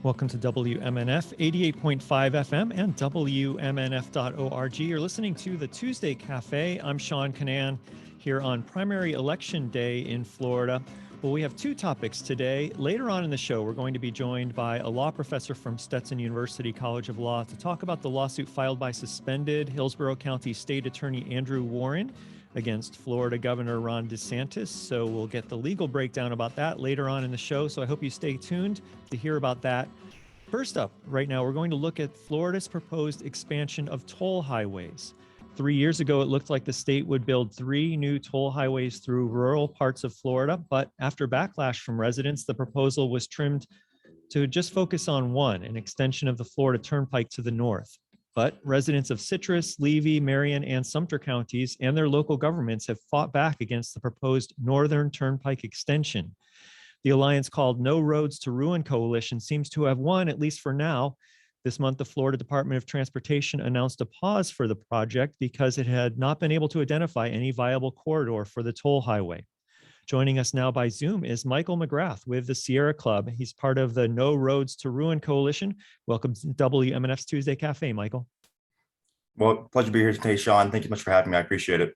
Welcome to WMNF 88.5 FM and WMNF.org. You're listening to the Tuesday Café. I'm Seán Kinane here on primary election day in Florida. Well, we have two topics today. Later on in the show, we're going to be joined by a law professor from Stetson University College of Law to talk about the lawsuit filed by suspended Hillsborough County State Attorney Andrew Warren against Florida Governor Ron DeSantis. So we'll get the legal breakdown about that later on in the show. So I hope you stay tuned to hear about that. First up, right now, we're going to look at Florida's proposed expansion of toll highways. 3 years ago, it looked like the state would build 3 new toll highways through rural parts of Florida. But after backlash from residents, the proposal was trimmed to just focus on one, an extension of the Florida Turnpike to the north. But residents of Citrus, Levy, Marion, and Sumter counties and their local governments have fought back against the proposed Northern Turnpike extension. The alliance called No Roads to Ruin Coalition seems to have won, at least for now. This month, the Florida Department of Transportation announced a pause for the project because it had not been able to identify any viable corridor for the toll highway. Joining us now by Zoom is Michael McGrath with the Sierra Club. He's part of the No Roads to Ruin Coalition. Welcome to WMNF's Tuesday Cafe, Michael. Well, pleasure to be here today, Seán. Thank you much for having me. I appreciate it.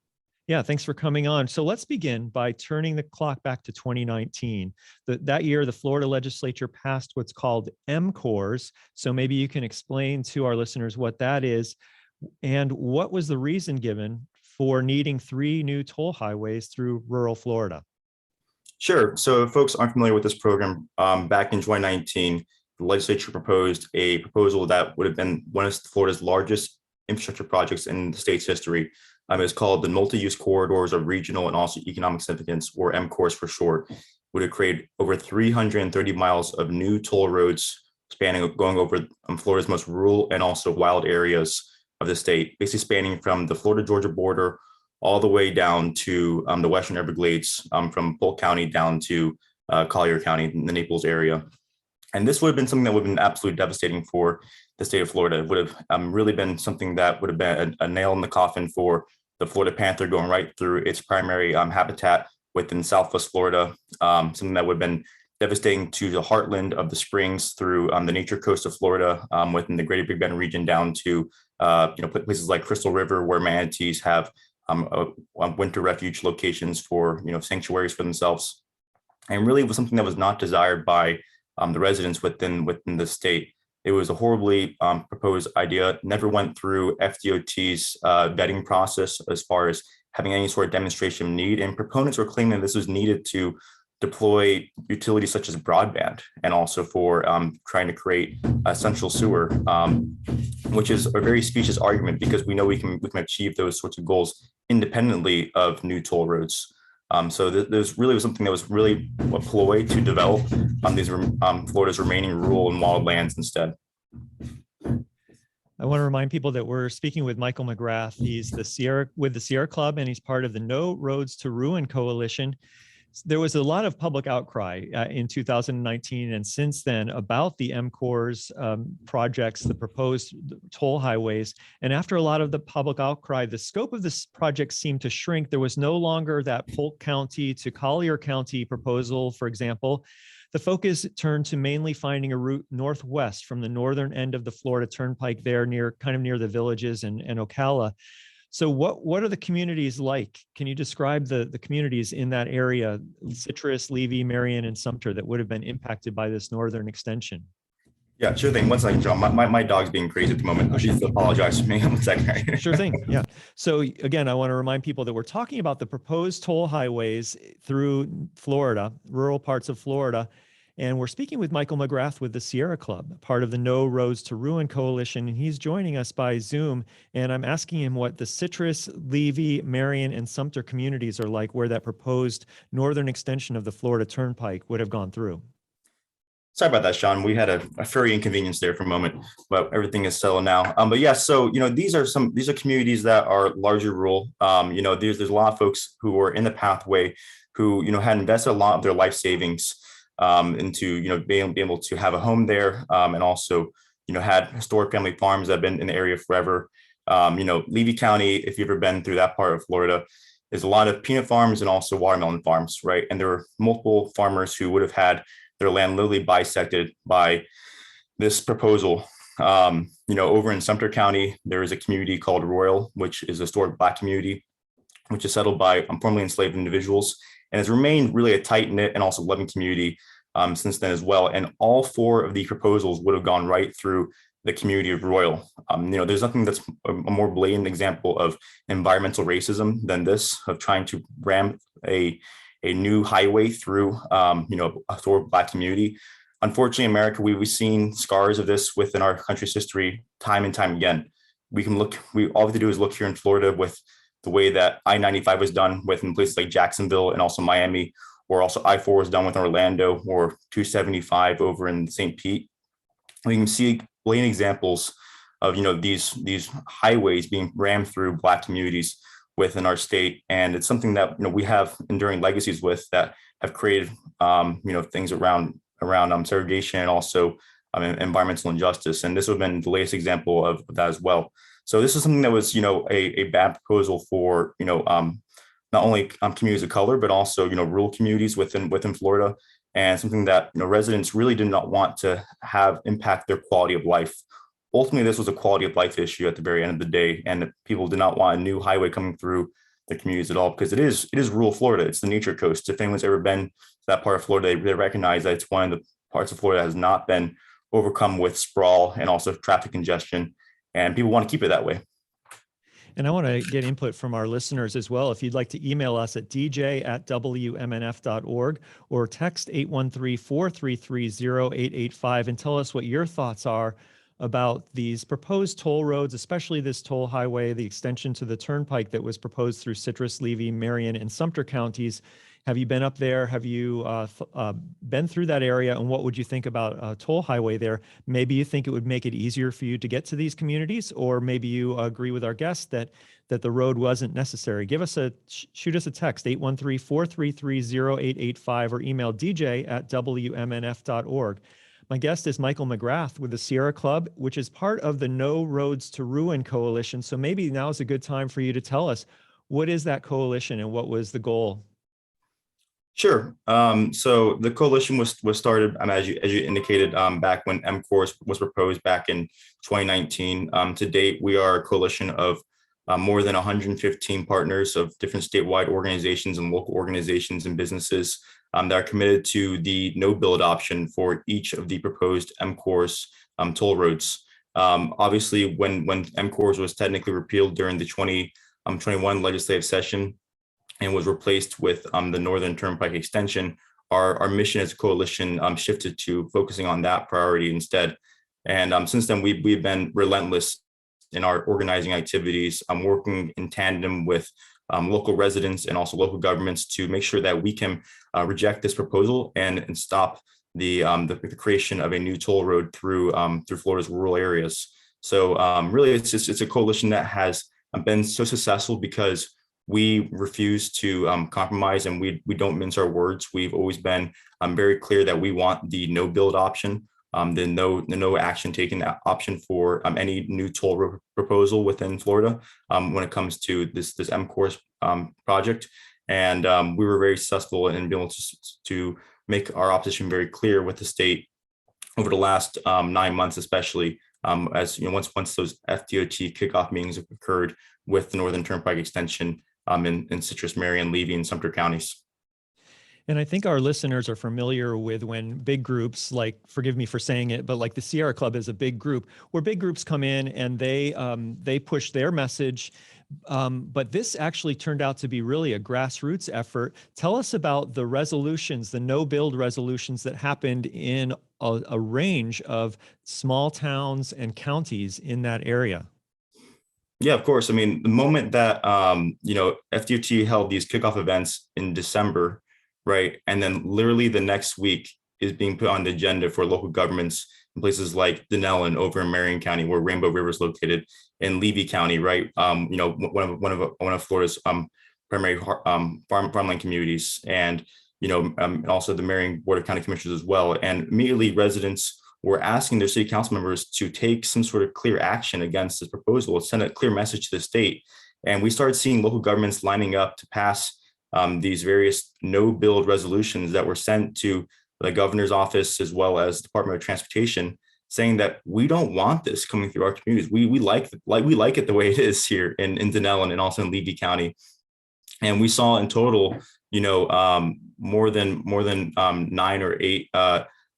Yeah, thanks for coming on. So let's begin by turning the clock back to 2019. That year, the Florida legislature passed what's called MCORS. So maybe you can explain to our listeners what that is and what was the reason given for needing 3 new toll highways through rural Florida? Sure. So if folks aren't familiar with this program, back in 2019, the legislature proposed a proposal that would have been one of Florida's largest infrastructure projects in the state's history. It's called the Multi-Use Corridors of Regional and also Economic Significance, or MCORS for short. Would have created over 330 miles of new toll roads going over Florida's most rural and also wild areas of the state, basically spanning from the Florida-Georgia border all the way down to the Western Everglades, from Polk County down to Collier County in the Naples area. And this would have been something that would have been absolutely devastating for the state of Florida. It would have really been something that would have been a nail in the coffin for the Florida panther going right through its primary habitat within Southwest Florida, something that would have been devastating to the heartland of the Springs through the nature coast of Florida, within the Greater Big Bend region down to places like Crystal River, where manatees have winter refuge locations for sanctuaries for themselves, and really was something that was not desired by the residents within the state. It was a horribly proposed idea, never went through FDOT's vetting process as far as having any sort of demonstration of need. And proponents were claiming this was needed to deploy utilities such as broadband and also for trying to create a central sewer, which is a very specious argument because we know we can achieve those sorts of goals independently of new toll roads. So there's really something that was really a ploy to develop these Florida's remaining rural and wild lands instead. I want to remind people that we're speaking with Michael McGrath. He's with the Sierra Club, and he's part of the No Roads to Ruin Coalition. There was a lot of public outcry in 2019 and since then about the MCORS projects, the proposed toll highways. And after a lot of the public outcry, the scope of this project seemed to shrink. There was no longer that Polk County to Collier County proposal, for example. The focus turned to mainly finding a route northwest from the northern end of the Florida Turnpike there kind of near the Villages and Ocala. So what are the communities like? Can you describe the communities in that area, Citrus, Levy, Marion, and Sumter, that would have been impacted by this northern extension? Yeah, sure thing. One second, John. My dog's being crazy at the moment. I should apologize for me. 1 second. Sure thing. Yeah. So again, I want to remind people that we're talking about the proposed toll highways through Florida, rural parts of Florida. And we're speaking with Michael McGrath with the Sierra Club, part of the No Roads to Ruin Coalition. And he's joining us by Zoom. And I'm asking him what the Citrus, Levy, Marion, and Sumter communities are like, where that proposed northern extension of the Florida Turnpike would have gone through. Sorry about that, Seán. We had a furry inconvenience there for a moment, but everything is settled now. But yeah, so these are communities that are largely rural. There's a lot of folks who are in the pathway who had invested a lot of their life savings into being able to have a home there, and also had historic family farms that have been in the area forever. Levy County, if you've ever been through that part of Florida, there's a lot of peanut farms and also watermelon farms, right? And there were multiple farmers who would have had their land literally bisected by this proposal. Over in Sumter County, there is a community called Royal, which is a historic Black community, which is settled by formerly enslaved individuals, and has remained really a tight-knit and also loving community since then as well. And all four of the proposals would have gone right through the community of Royal. There's nothing that's a more blatant example of environmental racism than this, of trying to ram a new highway through, a historic Black community. Unfortunately, in America, we've seen scars of this within our country's history time and time again. All we have to do is look here in Florida with the way that I-95 was done within places like Jacksonville and also Miami, or also I-4 was done with Orlando, or 275 over in St. Pete. We can see blatant examples of these highways being rammed through Black communities within our state, and it's something that we have enduring legacies with that have created things around segregation and also environmental injustice. And this would have been the latest example of that as well. So this is something that was a bad proposal for not only communities of color, but also rural communities within Florida, and something that residents really did not want to have impact their quality of life. Ultimately, this was a quality of life issue at the very end of the day, and people did not want a new highway coming through the communities at all, because it is rural Florida. It's the nature coast. If anyone's ever been to that part of Florida, they recognize that it's one of the parts of Florida that has not been overcome with sprawl and also traffic congestion, and people want to keep it that way. And I want to get input from our listeners as well. If you'd like to email us at dj@wmnf.org or text 813-433-0885 and tell us what your thoughts are about these proposed toll roads, especially this toll highway, the extension to the turnpike that was proposed through Citrus, Levy, Marion, and Sumter counties. Have you been up there? Have you been through that area? And what would you think about a toll highway there? Maybe you think it would make it easier for you to get to these communities, or maybe you agree with our guest that the road wasn't necessary. Shoot us a text, 813-433-0885, or email dj@wmnf.org. My guest is Michael McGrath with the Sierra Club, which is part of the No Roads to Ruin Coalition. So maybe now is a good time for you to tell us, what is that coalition and what was the goal? Sure. So the coalition was started, as you indicated, back when MCORS was proposed back in 2019. To date, we are a coalition of more than 115 partners of different statewide organizations and local organizations and businesses that are committed to the no bill adoption for each of the proposed MCORS toll roads. Obviously, when MCORS was technically repealed during the 2021 legislative session and was replaced with the Northern Turnpike extension, our mission as a coalition shifted to focusing on that priority instead. And since then, we've been relentless in our organizing activities, working in tandem with local residents and also local governments to make sure that we can reject this proposal and stop the creation of a new toll road through Florida's rural areas. So really, it's a coalition that has been so successful because we refuse to compromise, and we don't mince our words. We've always been very clear that we want the no bill option, the no action taken option for any new toll road proposal within Florida when it comes to this MCORS project. And we were very successful in being able to make our opposition very clear with the state over the last 9 months, especially as once those FDOT kickoff meetings have occurred with the Northern Turnpike extension in Citrus, Marion, Levy, and Sumter counties. And I think our listeners are familiar with when big groups, like, forgive me for saying it, but like the Sierra Club is a big group, where big groups come in and they push their message. But this actually turned out to be really a grassroots effort. Tell us about the resolutions, the no build resolutions that happened in a range of small towns and counties in that area. Yeah, of course. I mean, the moment that FDOT held these kickoff events in December, right, and then literally the next week is being put on the agenda for local governments in places like Denellen over in Marion County, where Rainbow River is located, in Levy County, right, one of Florida's primary farmland communities, and also the Marion Board of County Commissioners as well. And immediately residents were asking their city council members to take some sort of clear action against this proposal, send a clear message to the state. And we started seeing local governments lining up to pass these various no build resolutions that were sent to the governor's office as well as Department of Transportation, saying that we don't want this coming through our communities. We like it the way it is here in Denellen and also in Levy County. And we saw in total, more than 9 or 8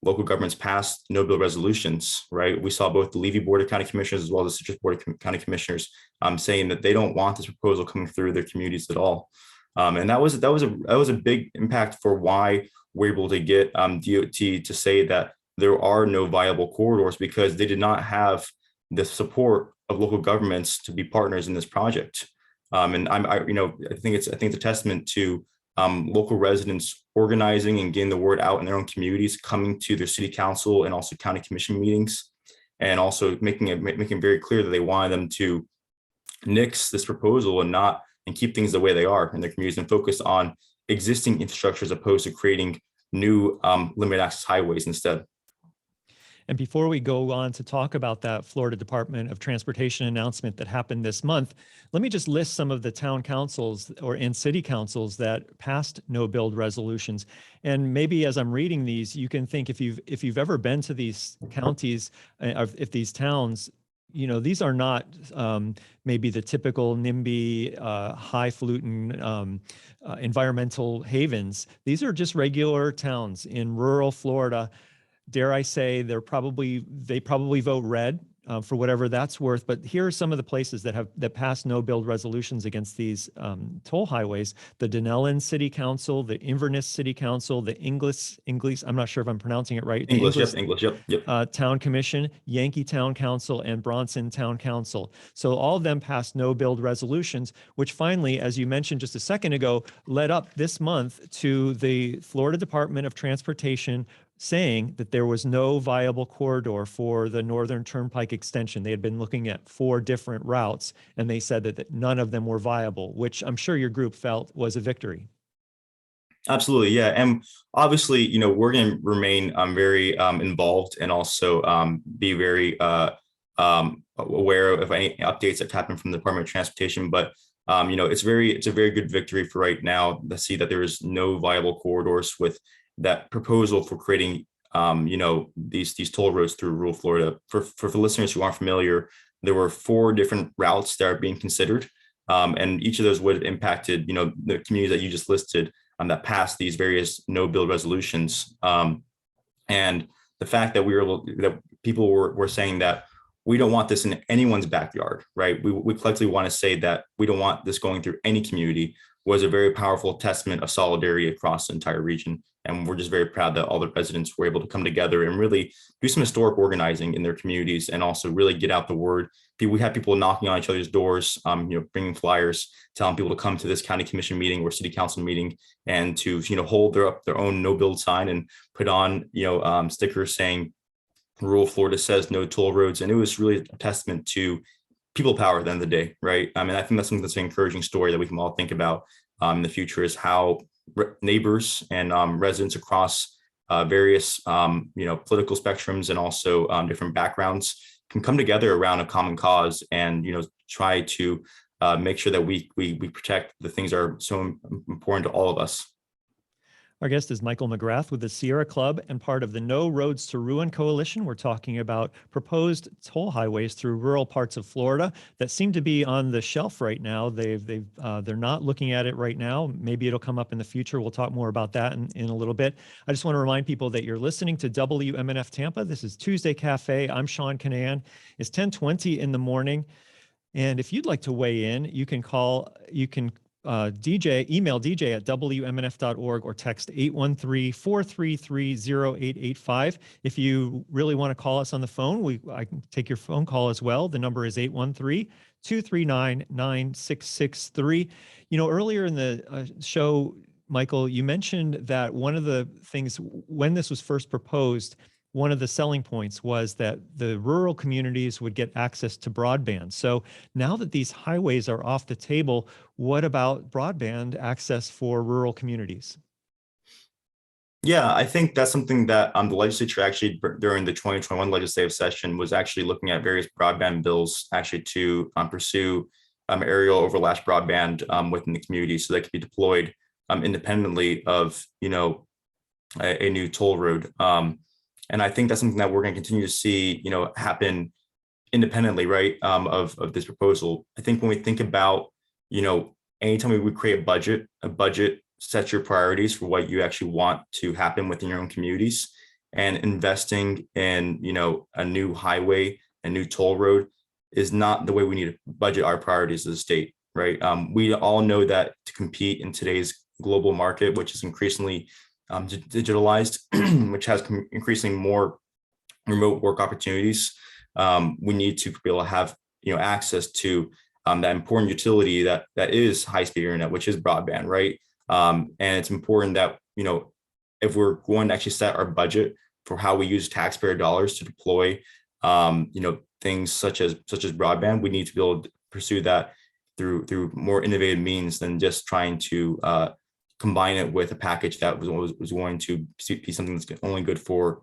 local governments passed no bill resolutions, right? We saw both the Levy Board of County Commissioners as well as the Citrus Board of County Commissioners saying that they don't want this proposal coming through their communities at all. And that was a big impact for why we're able to get DOT to say that there are no viable corridors, because they did not have the support of local governments to be partners in this project. And I think it's a testament to local residents organizing and getting the word out in their own communities, coming to their city council and also county commission meetings, and also making very clear that they wanted them to nix this proposal and keep things the way they are in their communities and focus on existing infrastructure as opposed to creating new limited access highways instead. And before we go on to talk about that Florida Department of Transportation announcement that happened this month, let me just list some of the town councils and city councils that passed no build resolutions. And maybe as I'm reading these, you can think if you've ever been to these counties, if these towns, these are not maybe the typical NIMBY, highfalutin environmental havens. These are just regular towns in rural Florida. Dare I say they probably vote red for whatever that's worth. But here are some of the places that passed no build resolutions against these toll highways: the Denellen City Council, the Inverness City Council, the Inglis, I'm not sure if I'm pronouncing it right. English, yep. Town Commission, Yankee Town Council, and Bronson Town Council. So all of them passed no build resolutions, which finally, as you mentioned just a second ago, led up this month to the Florida Department of Transportation saying that there was no viable corridor for the Northern Turnpike extension. They had been looking at 4 different routes, and they said that none of them were viable, which I'm sure your group felt was a victory. Absolutely, yeah. And obviously, we're going to remain very involved and also be very aware of any updates that happen from the Department of Transportation. But it's a very good victory for right now to see that there is no viable corridors with that proposal for creating these toll roads through rural Florida. For the listeners who aren't familiar, there were 4 different routes that are being considered, and each of those would have impacted the communities that you just listed that passed these various no build resolutions. And the fact that that people were saying that we don't want this in anyone's backyard, right? We collectively want to say that we don't want this going through any community was a very powerful testament of solidarity across the entire region. And we're just very proud that all the residents were able to come together and really do some historic organizing in their communities and also really get out the word. We had people knocking on each other's doors, bringing flyers, telling people to come to this county commission meeting or city council meeting and to, hold their own no build sign and put on, stickers saying rural Florida says no toll roads. And it was really a testament to people power at the end of the day, right? I mean, I think that's something that's an encouraging story that we can all think about in the future, is how neighbors and residents across various political spectrums and also different backgrounds can come together around a common cause and try to make sure that we protect the things that are so important to all of us. Our guest is Michael McGrath with the Sierra Club and part of the No Roads to Ruin Coalition. We're talking about proposed toll highways through rural parts of Florida that seem to be on the shelf right now. They're not looking at it right now. Maybe it'll come up in the future. We'll talk more about that in a little bit. I just want to remind people that you're listening to WMNF Tampa. This is Tuesday Cafe. I'm Seán Kinane. It's 10:20 in the morning. And if you'd like to weigh in, you can email DJ at WMNF.org or text 813-433-0885. If you really want to call us on the phone, I can take your phone call as well. The number is 813-239-9663. Earlier in the show, Michael, you mentioned that one of the things when this was first proposed, one of the selling points was that the rural communities would get access to broadband. So now that these highways are off the table, what about broadband access for rural communities? Yeah, I think that's something that the legislature actually during the 2021 legislative session was actually looking at various broadband bills actually to pursue aerial overlash broadband within the community so that could be deployed independently of, a new toll road. And I think that's something that we're going to continue to see, happen independently, right, of this proposal. I think when we think about, anytime we would create a budget sets your priorities for what you actually want to happen within your own communities, and investing in, a new highway, a new toll road is not the way we need to budget our priorities as a state, right? We all know that to compete in today's global market, which is increasingly digitalized, which has increasingly more remote work opportunities, we need to be able to have access to that important utility that is high-speed internet, which is broadband, right? And it's important that if we're going to actually set our budget for how we use taxpayer dollars to deploy things such as broadband, we need to be able to pursue that through more innovative means than just trying to combine it with a package that was going to be something that's only good for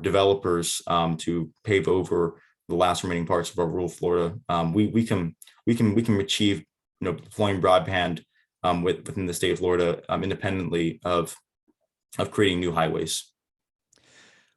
developers to pave over the last remaining parts of our rural Florida. We can achieve deploying broadband within the state of Florida independently of creating new highways.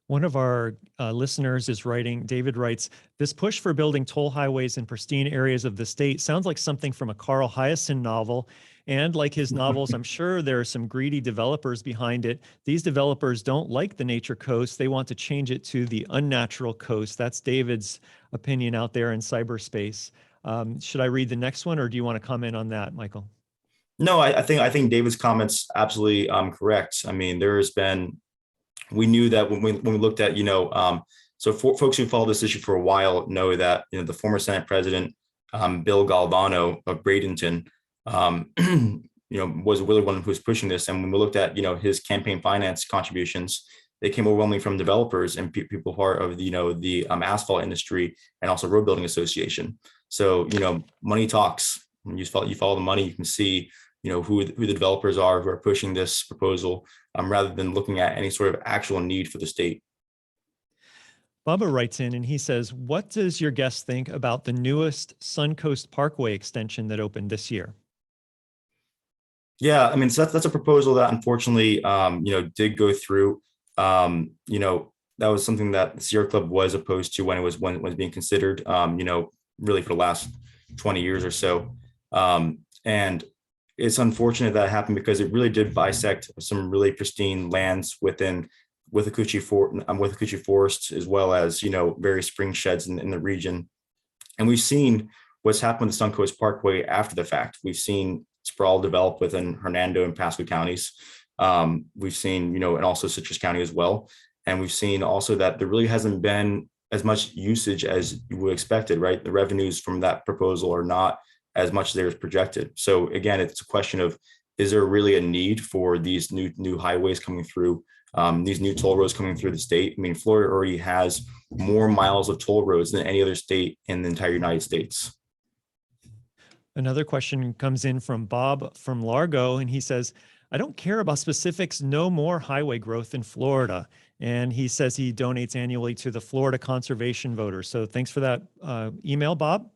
One of our listeners is writing, David writes, this push for building toll highways in pristine areas of the state sounds like something from a Carl Hiaasen novel. And like his novels, I'm sure there are some greedy developers behind it. These developers don't like the nature coast. They want to change it to the unnatural coast. That's David's opinion out there in cyberspace. Should I read the next one, or do you want to comment on that, Michael? No, I think David's comments absolutely correct. I mean, we knew that when we looked at, so for folks who follow this issue for a while know that, the former Senate President, Bill Galvano of Bradenton, was really one who was pushing this. And when we looked at, his campaign finance contributions, they came overwhelmingly from developers and people part of the asphalt industry and also road building association. So, money talks. When you follow the money, you can see, who the developers are who are pushing this proposal, rather than looking at any sort of actual need for the state. Bubba writes in and he says, what does your guest think about the newest Suncoast Parkway extension that opened this year? Yeah, I mean, so that's a proposal that unfortunately, did go through. That was something that the Sierra Club was opposed to when it was being considered, really for the last 20 years or so. And it's unfortunate that happened because it really did bisect some really pristine lands with the Cucci Forest, as well as, various spring sheds in the region. And we've seen what's happened with the Suncoast Parkway after the fact. We've seen sprawl develop within Hernando and Pasco counties. We've seen, and also Citrus County as well. And we've seen also that there really hasn't been as much usage as you would expected, right? The revenues from that proposal are not as much as they were projected. So again, it's a question of, is there really a need for these new highways coming through, these new toll roads coming through the state? I mean, Florida already has more miles of toll roads than any other state in the entire United States. Another question comes in from Bob from Largo, and he says, I don't care about specifics, no more highway growth in Florida. And he says he donates annually to the Florida Conservation Voters. So thanks for that email, Bob.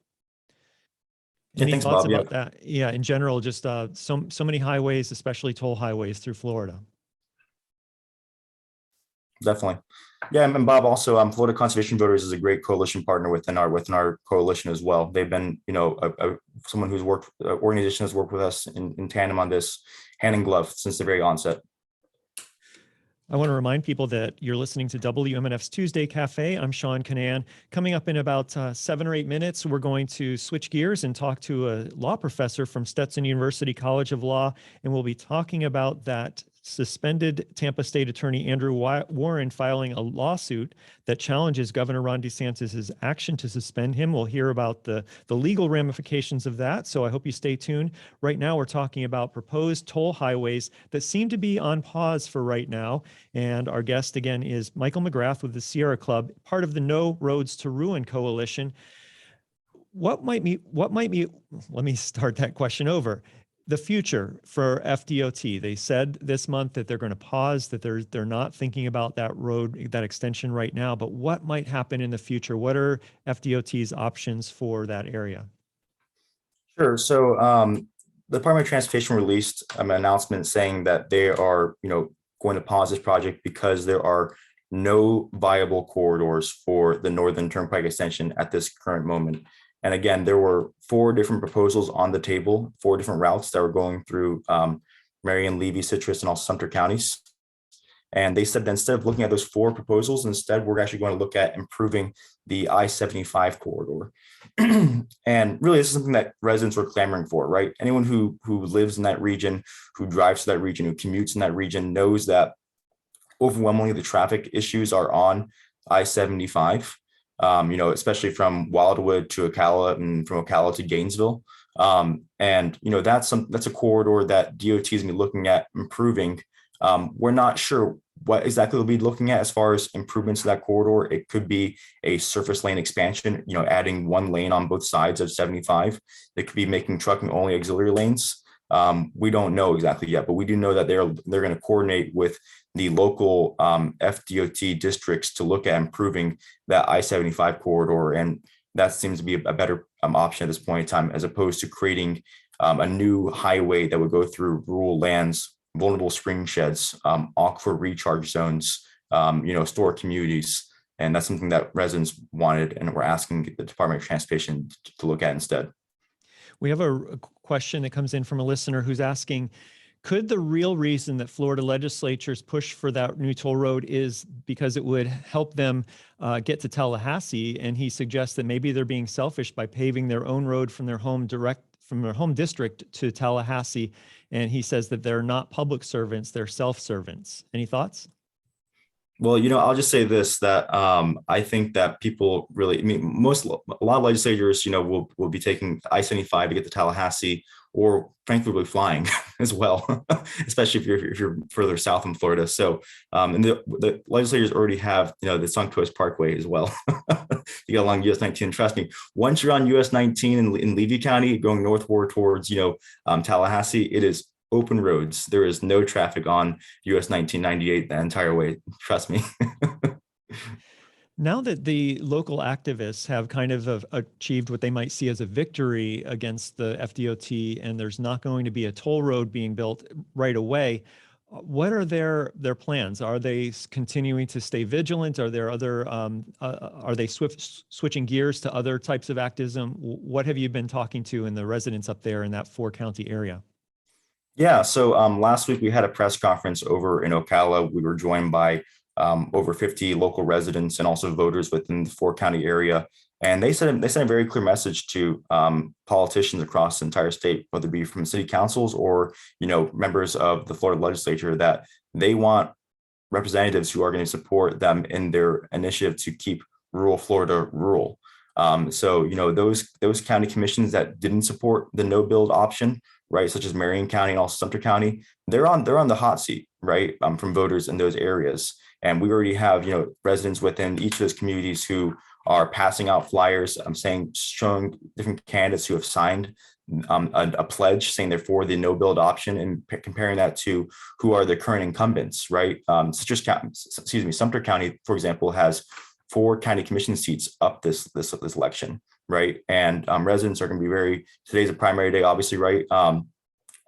Any thanks, thoughts Bob. about that? Yeah, in general, just so many highways, especially toll highways through Florida. Definitely. Yeah, and Bob, also, Florida Conservation Voters is a great coalition partner within our coalition as well. They've been, someone who's organization has worked with us in tandem on this, hand in glove, since the very onset. I want to remind people that you're listening to WMNF's Tuesday Cafe. I'm Seán Kinane. Coming up in about 7 or 8 minutes, we're going to switch gears and talk to a law professor from Stetson University College of Law, and we'll be talking about that suspended Tampa State Attorney Andrew Warren filing a lawsuit that challenges Governor Ron DeSantis' action to suspend him. We'll hear about the legal ramifications of that, so I hope you stay tuned. Right now, we're talking about proposed toll highways that seem to be on pause for right now, and our guest again is Michael McGrath with the Sierra Club, part of the No Roads to Ruin Coalition. Let me start that question over. The future for FDOT. They said this month that they're going to pause, that they're not thinking about that road, that extension right now, but what might happen in the future? What are FDOT's options for that area? Sure. So the Department of Transportation released an announcement saying that they are, going to pause this project because there are no viable corridors for the Northern Turnpike extension at this current moment. And again, there were 4 different proposals on the table, 4 different routes that were going through Marion, Levy, Citrus, and also Sumter counties. And they said that instead of looking at those 4 proposals, instead, we're actually going to look at improving the I-75 corridor. And really, this is something that residents were clamoring for, right? Anyone who lives in that region, who drives to that region, who commutes in that region knows that overwhelmingly the traffic issues are on I-75, especially from Wildwood to Ocala and from Ocala to Gainesville. And that's a corridor that DOT is going to be looking at improving. We're not sure what exactly they'll be looking at as far as improvements to that corridor. It could be a surface lane expansion, adding 1 lane on both sides of 75. It could be making trucking only auxiliary lanes. We don't know exactly yet, but we do know that they're going to coordinate with the local FDOT districts to look at improving that I-75 corridor. And that seems to be a better option at this point in time, as opposed to creating a new highway that would go through rural lands, vulnerable spring sheds, aquifer recharge zones, store communities. And that's something that residents wanted, and we're asking the Department of Transportation to look at instead. We have a question that comes in from a listener who's asking, could the real reason that Florida legislatures push for that new toll road is because it would help them get to Tallahassee? And he suggests that maybe they're being selfish by paving their own road from their home district to Tallahassee. And he says that they're not public servants, they're self-servants. Any thoughts? Well, I'll just say this, that I think that people really, a lot of legislators, will be taking I-75 to get to Tallahassee, or frankly, really flying as well, especially if you're further south in Florida. So, and the legislators already have, the Suncoast Parkway as well. You get along US 19. Trust me, once you're on US 19 in Levy County, going northward towards, Tallahassee, it is open roads. There is no traffic on US 1998 the entire way. Trust me. Now that the local activists have kind of achieved what they might see as a victory against the FDOT, and there's not going to be a toll road being built right away, what are their plans? Are they continuing to stay vigilant? Are there other, are they switching gears to other types of activism? What have you been talking to in the residents up there in that 4-county area? Yeah, so last week we had a press conference over in Ocala. We were joined by over 50 local residents and also voters within the 4-county area. And they sent a very clear message to politicians across the entire state, whether it be from city councils or, members of the Florida legislature, that they want representatives who are going to support them in their initiative to keep rural Florida rural. So, those county commissions that didn't support the no build option, right, such as Marion County and also Sumter County, they're on the hot seat, right, from voters in those areas. And we already have, residents within each of those communities who are passing out flyers, showing different candidates who have signed a pledge saying they're for the no build option, and comparing that to who are the current incumbents, right? Sumter County, for example, has 4 county commission seats up this election, right? And residents are going to be today's a primary day, obviously, right?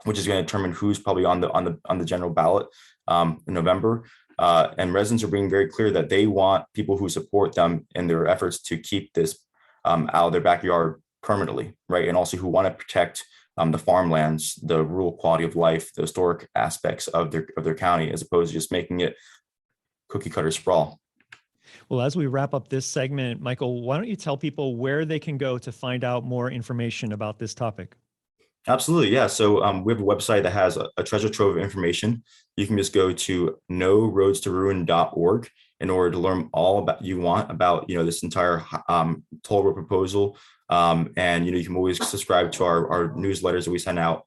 Which is going to determine who's probably on the general ballot in November. And residents are being very clear that they want people who support them in their efforts to keep this out of their backyard permanently, right? And also who want to protect the farmlands, the rural quality of life, the historic aspects of their county, as opposed to just making it cookie cutter sprawl. Well, as we wrap up this segment, Michael, why don't you tell people where they can go to find out more information about this topic? Absolutely. Yeah. So we have a website that has a treasure trove of information. You can just go to NoRoadsToRuin.org in order to learn all about this entire toll road proposal. And, you can always subscribe to our newsletters that we send out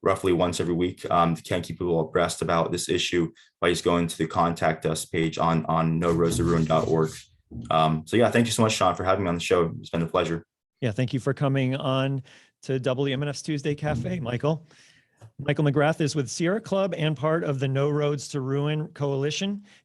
roughly once every week. To keep people abreast about this issue by just going to the contact us page on NoRoadsToRuin.org. So yeah, thank you so much, Sean, for having me on the show. It's been a pleasure. Yeah, thank you for coming on to WMNF's Tuesday Cafe, Michael. Michael McGrath is with Sierra Club and part of the No Roads to Ruin Coalition.